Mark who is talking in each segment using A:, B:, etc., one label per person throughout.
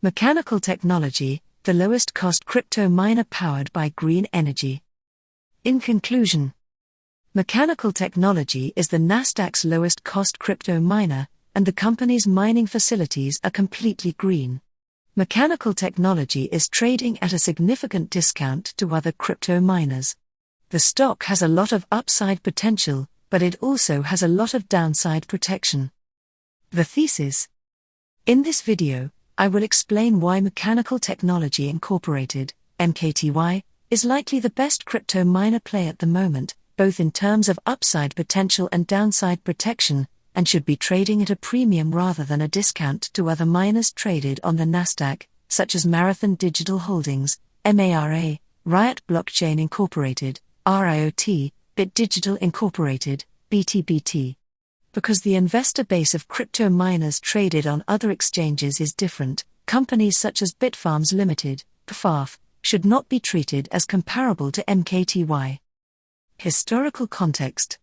A: Mechanical technology, the lowest cost crypto miner powered by green energy. In conclusion, mechanical technology is the Nasdaq's lowest cost crypto miner, and the company's mining facilities are completely green. Mechanical technology is trading at a significant discount to other crypto miners. The stock has a lot of upside potential, but it also has a lot of downside protection. The thesis. In this video, I will explain why Mechanical Technology Incorporated, MKTY, is likely the best crypto miner play at the moment, both in terms of upside potential and downside protection, and should be trading at a premium rather than a discount to other miners traded on the Nasdaq, such as Marathon Digital Holdings, MARA, Riot Blockchain Incorporated, RIOT, Bit Digital Incorporated, BTBT. Because the investor base of crypto miners traded on other exchanges is different, companies such as Bitfarms Limited, PFAF, should not be treated as comparable to MKTY. Historical context.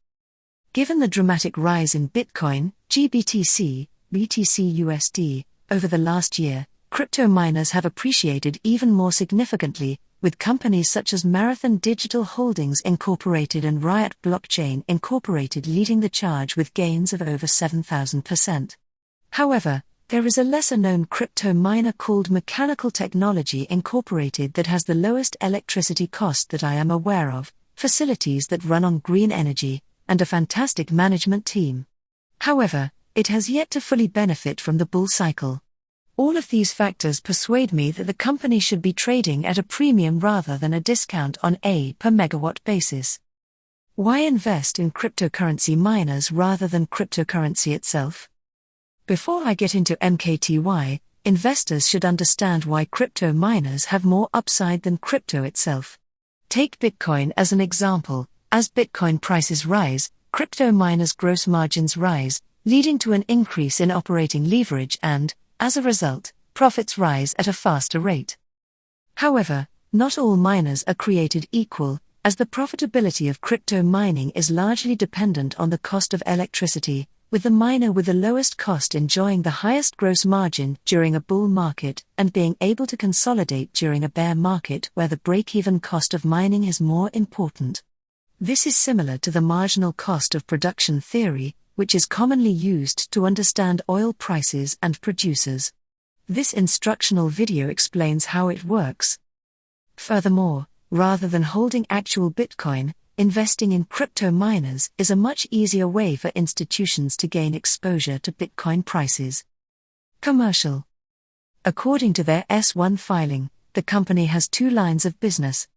A: Given the dramatic rise in Bitcoin, GBTC, BTC/USD, over the last year, crypto miners have appreciated even more significantly, with companies such as Marathon Digital Holdings Incorporated and Riot Blockchain Incorporated leading the charge with gains of over 7,000%. However, there is a lesser-known crypto miner called Mechanical Technology Incorporated that has the lowest electricity cost that I am aware of, facilities that run on green energy, and a fantastic management team. However, it has yet to fully benefit from the bull cycle. All of these factors persuade me that the company should be trading at a premium rather than a discount on a per megawatt basis. Why invest in cryptocurrency miners rather than cryptocurrency itself? Before I get into MKTY, investors should understand why crypto miners have more upside than crypto itself. Take Bitcoin as an example. As Bitcoin prices rise, crypto miners' gross margins rise, leading to an increase in operating leverage and, as a result, profits rise at a faster rate. However, not all miners are created equal, as the profitability of crypto mining is largely dependent on the cost of electricity, with the miner with the lowest cost enjoying the highest gross margin during a bull market and being able to consolidate during a bear market where the break-even cost of mining is more important. This is similar to the marginal cost of production theory, which is commonly used to understand oil prices and producers. This instructional video explains how it works. Furthermore, rather than holding actual Bitcoin, investing in crypto miners is a much easier way for institutions to gain exposure to Bitcoin prices. Commercial. According to their S-1 filing, the company has two lines of business.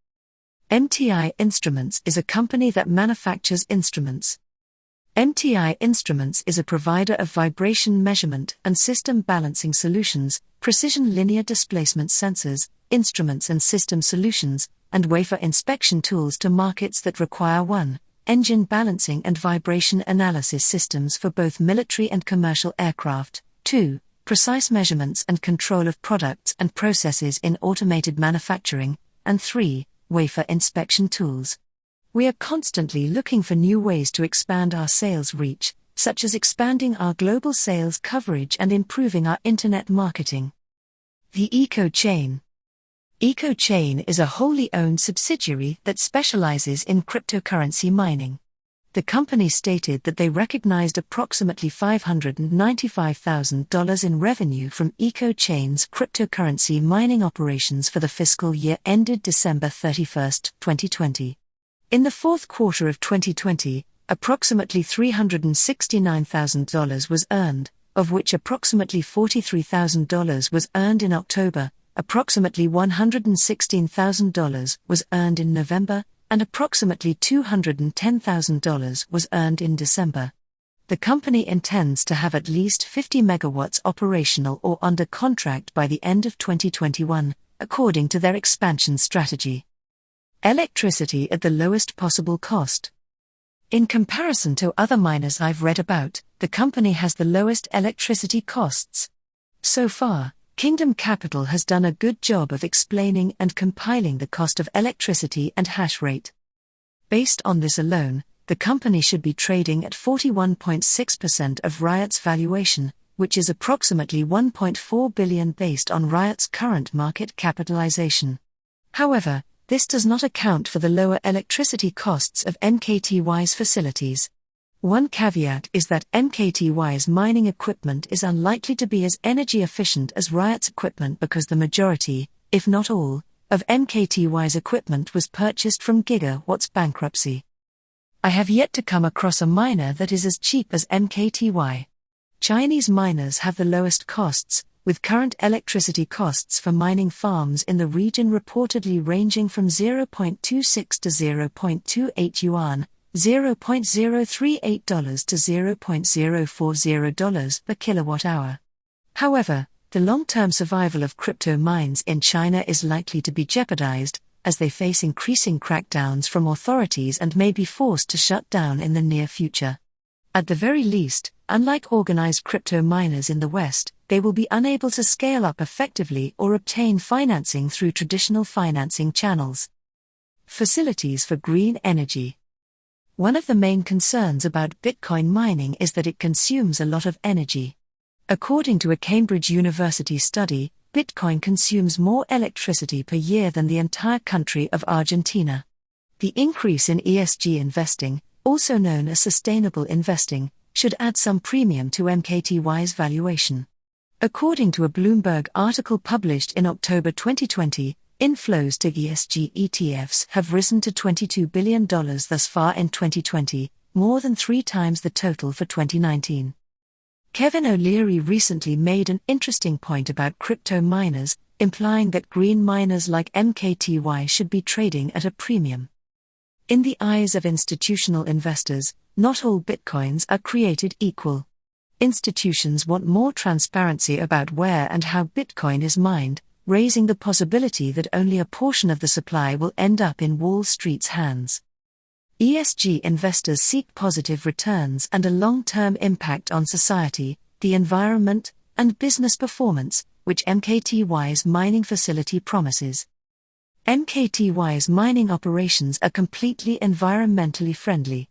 A: MTI Instruments is a company that manufactures instruments. MTI Instruments is a provider of vibration measurement and system balancing solutions, precision linear displacement sensors, instruments and system solutions, and wafer inspection tools to markets that require 1. Engine balancing and vibration analysis systems for both military and commercial aircraft, 2. Precise measurements and control of products and processes in automated manufacturing, and 3. Wafer inspection tools. We are constantly looking for new ways to expand our sales reach, such as expanding our global sales coverage and improving our internet marketing. The EcoChain. EcoChain is a wholly owned subsidiary that specializes in cryptocurrency mining. The company stated that they recognized approximately $595,000 in revenue from EcoChain's cryptocurrency mining operations for the fiscal year ended December 31, 2020. In the fourth quarter of 2020, approximately $369,000 was earned, of which approximately $43,000 was earned in October, approximately $116,000 was earned in November, and approximately $210,000 was earned in December. The company intends to have at least 50 megawatts operational or under contract by the end of 2021, according to their expansion strategy. Electricity at the lowest possible cost. In comparison to other miners I've read about, the company has the lowest electricity costs. So far, Kingdom Capital has done a good job of explaining and compiling the cost of electricity and hash rate. Based on this alone, the company should be trading at 41.6% of Riot's valuation, which is approximately $1.4 billion based on Riot's current market capitalization. However, this does not account for the lower electricity costs of MKTY's facilities. One caveat is that MKTY's mining equipment is unlikely to be as energy efficient as Riot's equipment because the majority, if not all, of MKTY's equipment was purchased from Gigawatt's bankruptcy. I have yet to come across a miner that is as cheap as MKTY. Chinese miners have the lowest costs, with current electricity costs for mining farms in the region reportedly ranging from 0.26 to 0.28 yuan, $0.038 to $0.040 per kilowatt-hour. However, the long-term survival of crypto mines in China is likely to be jeopardized, as they face increasing crackdowns from authorities and may be forced to shut down in the near future. At the very least, unlike organized crypto miners in the West, they will be unable to scale up effectively or obtain financing through traditional financing channels. Facilities for green energy. One of the main concerns about Bitcoin mining is that it consumes a lot of energy. According to a Cambridge University study, Bitcoin consumes more electricity per year than the entire country of Argentina. The increase in ESG investing, also known as sustainable investing, should add some premium to MKTY's valuation. According to a Bloomberg article published in October 2020, inflows to ESG ETFs have risen to $22 billion thus far in 2020, more than 3 times the total for 2019. Kevin O'Leary recently made an interesting point about crypto miners, implying that green miners like MKTY should be trading at a premium. In the eyes of institutional investors, not all Bitcoins are created equal. Institutions want more transparency about where and how Bitcoin is mined, raising the possibility that only a portion of the supply will end up in Wall Street's hands. ESG investors seek positive returns and a long-term impact on society, the environment, and business performance, which MKTY's mining facility promises. MKTY's mining operations are completely environmentally friendly.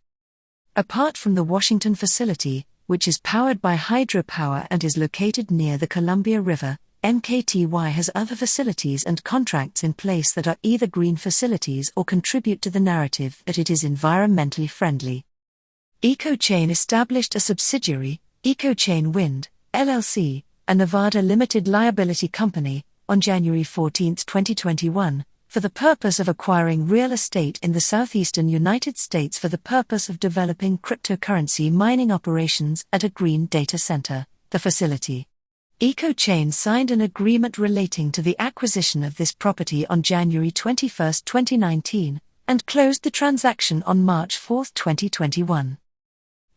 A: Apart from the Washington facility, which is powered by hydropower and is located near the Columbia River, MKTY has other facilities and contracts in place that are either green facilities or contribute to the narrative that it is environmentally friendly. EcoChain established a subsidiary, EcoChain Wind, LLC, a Nevada limited liability company, on January 14, 2021, for the purpose of acquiring real estate in the southeastern United States for the purpose of developing cryptocurrency mining operations at a green data center, the facility. EcoChain signed an agreement relating to the acquisition of this property on January 21, 2019, and closed the transaction on March 4, 2021.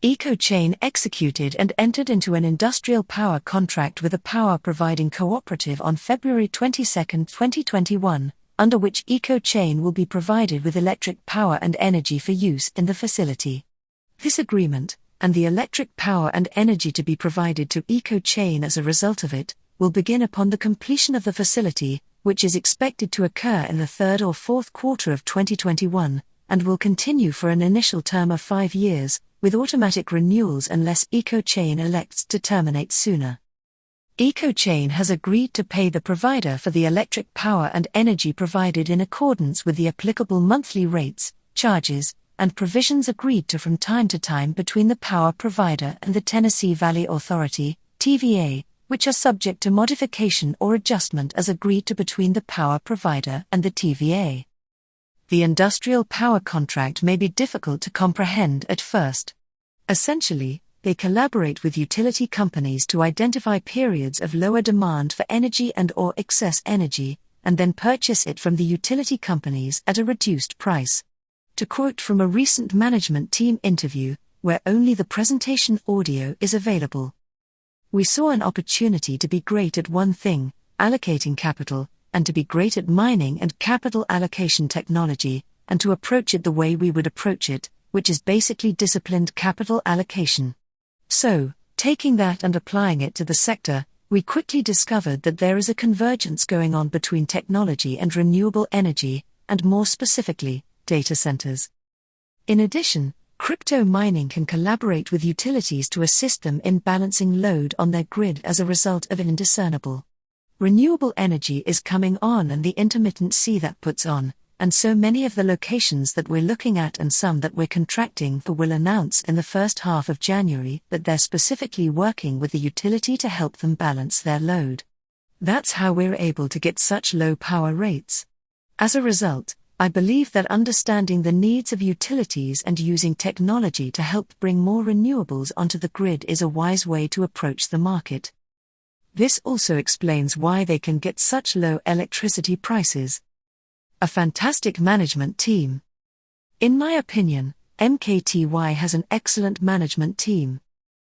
A: EcoChain executed and entered into an industrial power contract with a power providing cooperative on February 22, 2021, under which EcoChain will be provided with electric power and energy for use in the facility. This agreement, and the electric power and energy to be provided to EcoChain as a result of it, will begin upon the completion of the facility, which is expected to occur in the third or fourth quarter of 2021, and will continue for an initial term of 5 years, with automatic renewals unless EcoChain elects to terminate sooner. EcoChain has agreed to pay the provider for the electric power and energy provided in accordance with the applicable monthly rates, charges, and provisions agreed to from time to time between the power provider and the Tennessee Valley Authority, TVA, which are subject to modification or adjustment as agreed to between the power provider and the TVA. The industrial power contract may be difficult to comprehend at first. Essentially, they collaborate with utility companies to identify periods of lower demand for energy and/or excess energy, and then purchase it from the utility companies at a reduced price. To quote from a recent management team interview, where only the presentation audio is available. We saw an opportunity to be great at one thing, allocating capital, and to be great at mining and capital allocation technology, and to approach it the way we would approach it, which is basically disciplined capital allocation. So, taking that and applying it to the sector, we quickly discovered that there is a convergence going on between technology and renewable energy, and more specifically, data centers. In addition, crypto mining can collaborate with utilities to assist them in balancing load on their grid as a result of indiscernible renewable energy is coming on and the intermittency that puts on, and so many of the locations that we're looking at and some that we're contracting for will announce in the first half of January that they're specifically working with the utility to help them balance their load. That's how we're able to get such low power rates. As a result, I believe that understanding the needs of utilities and using technology to help bring more renewables onto the grid is a wise way to approach the market. This also explains why they can get such low electricity prices. A fantastic management team. In my opinion, MKTY has an excellent management team.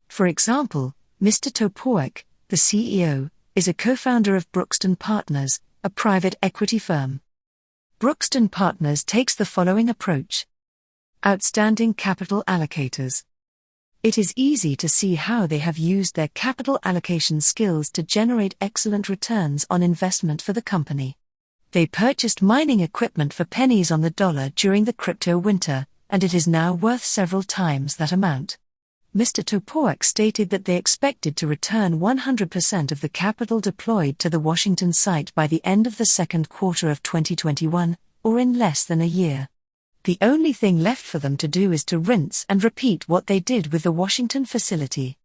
A: For example, Mr. Toporek, the CEO, is a co-founder of Brookston Partners, a private equity firm. Brookston Partners takes the following approach. Outstanding capital allocators. It is easy to see how they have used their capital allocation skills to generate excellent returns on investment for the company. They purchased mining equipment for pennies on the dollar during the crypto winter, and it is now worth several times that amount. Mr. Toporek stated that they expected to return 100% of the capital deployed to the Washington site by the end of the second quarter of 2021, or in less than a year. The only thing left for them to do is to rinse and repeat what they did with the Washington facility.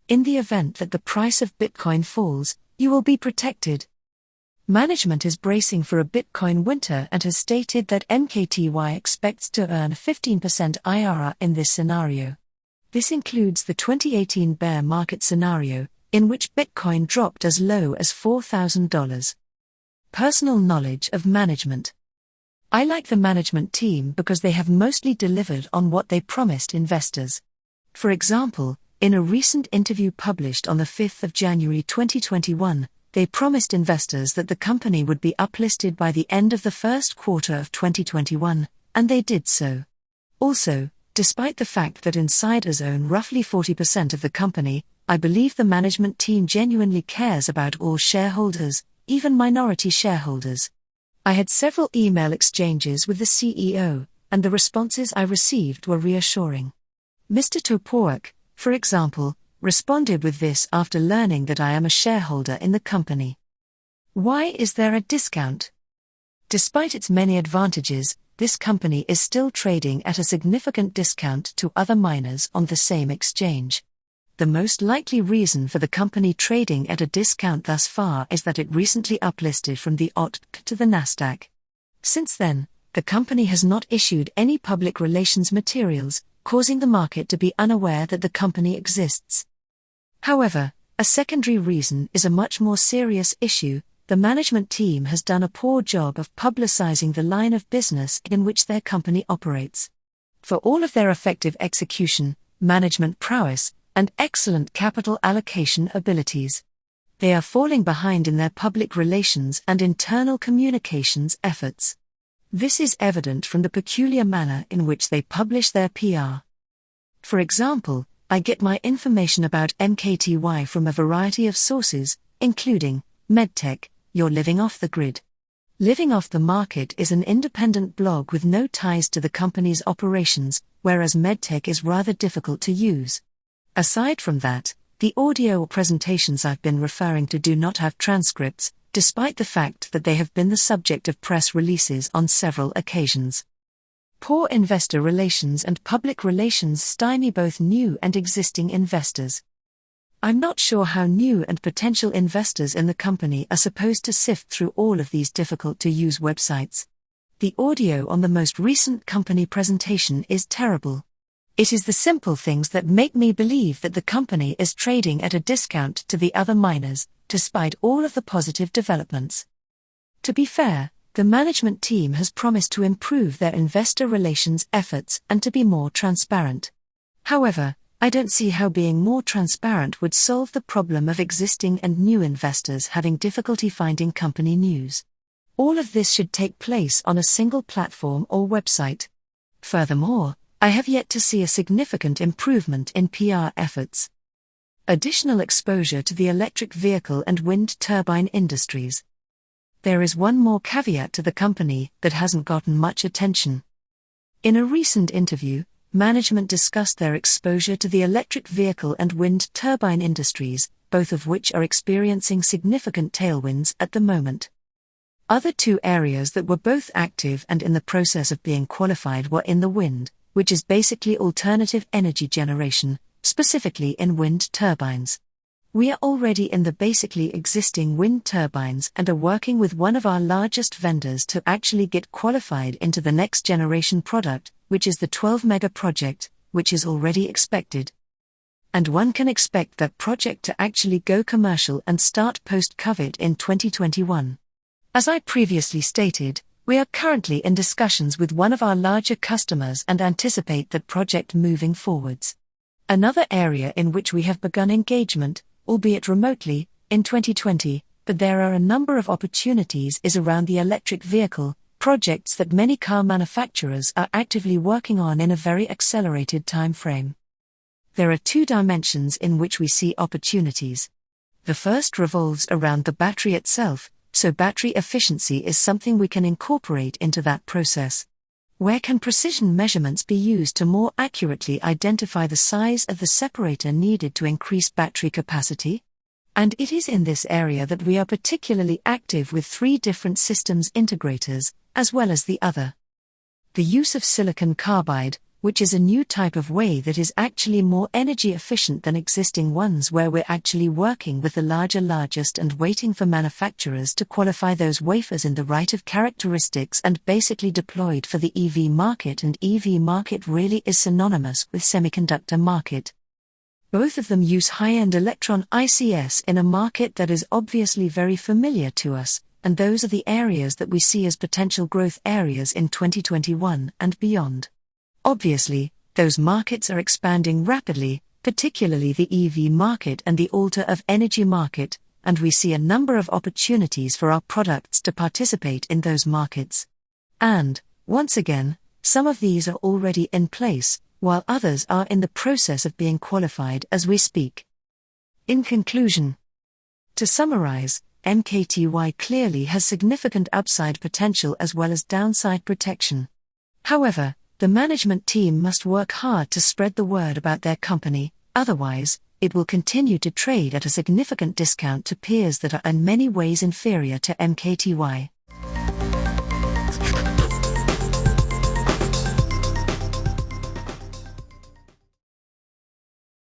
A: In the event that the price of Bitcoin falls, you will be protected. Management is bracing for a Bitcoin winter and has stated that MKTY expects to earn 15% IRR in this scenario. This includes the 2018 bear market scenario, in which Bitcoin dropped as low as $4,000. Personal knowledge of management. I like the management team because they have mostly delivered on what they promised investors. For example, in a recent interview published on the 5th of January 2021, they promised investors that the company would be uplisted by the end of the first quarter of 2021, and they did so. Also, despite the fact that insiders own roughly 40% of the company, I believe the management team genuinely cares about all shareholders, even minority shareholders. I had several email exchanges with the CEO, and the responses I received were reassuring. Mr. Toporek, for example, responded with this after learning that I am a shareholder in the company. Why is there a discount? Despite its many advantages, this company is still trading at a significant discount to other miners on the same exchange. The most likely reason for the company trading at a discount thus far is that it recently uplisted from the OTC to the Nasdaq. Since then, the company has not issued any public relations materials, causing the market to be unaware that the company exists. However, a secondary reason is a much more serious issue. The management team has done a poor job of publicizing the line of business in which their company operates. For all of their effective execution, management prowess, and excellent capital allocation abilities, they are falling behind in their public relations and internal communications efforts. This is evident from the peculiar manner in which they publish their PR. For example, I get my information about MKTY from a variety of sources, including MedTech, You're Living Off the Grid. Living Off the Market is an independent blog with no ties to the company's operations, whereas MedTech is rather difficult to use. Aside from that, the audio presentations I've been referring to do not have transcripts, despite the fact that they have been the subject of press releases on several occasions. Poor investor relations and public relations stymie both new and existing investors. I'm not sure how new and potential investors in the company are supposed to sift through all of these difficult-to-use websites. The audio on the most recent company presentation is terrible. It is the simple things that make me believe that the company is trading at a discount to the other miners, despite all of the positive developments. To be fair, the management team has promised to improve their investor relations efforts and to be more transparent. However, I don't see how being more transparent would solve the problem of existing and new investors having difficulty finding company news. All of this should take place on a single platform or website. Furthermore, I have yet to see a significant improvement in PR efforts. Additional exposure to the electric vehicle and wind turbine industries. There is one more caveat to the company that hasn't gotten much attention. In a recent interview, management discussed their exposure to the electric vehicle and wind turbine industries, both of which are experiencing significant tailwinds at the moment. Other two areas that were both active and in the process of being qualified were in the wind, which is basically alternative energy generation, specifically in wind turbines. We are already in the basically existing wind turbines and are working with one of our largest vendors to actually get qualified into the next generation product, which is the 12 mega project, which is already expected. And one can expect that project to actually go commercial and start post-COVID in 2021. As I previously stated, we are currently in discussions with one of our larger customers and anticipate that project moving forwards. Another area in which we have begun engagement, albeit remotely, in 2020, but there are a number of opportunities is around the electric vehicle, projects that many car manufacturers are actively working on in a very accelerated time frame. There are two dimensions in which we see opportunities. The first revolves around the battery itself, so battery efficiency is something we can incorporate into that process. Where can precision measurements be used to more accurately identify the size of the separator needed to increase battery capacity? And it is in this area that we are particularly active with 3 different systems integrators, as well as the other. The use of silicon carbide, which is a new type of way that is actually more energy efficient than existing ones, where we're actually working with the largest and waiting for manufacturers to qualify those wafers in the right of characteristics and basically deployed for the EV market, and EV market really is synonymous with semiconductor market. Both of them use high-end electron ICs in a market that is obviously very familiar to us, and those are the areas that we see as potential growth areas in 2021 and beyond. Obviously, those markets are expanding rapidly, particularly the EV market and the alter of energy market, and we see a number of opportunities for our products to participate in those markets. And, once again, some of these are already in place, while others are in the process of being qualified as we speak. In conclusion, to summarize, MKTY clearly has significant upside potential as well as downside protection. However, the management team must work hard to spread the word about their company, otherwise, it will continue to trade at a significant discount to peers that are in many ways inferior to MKTY.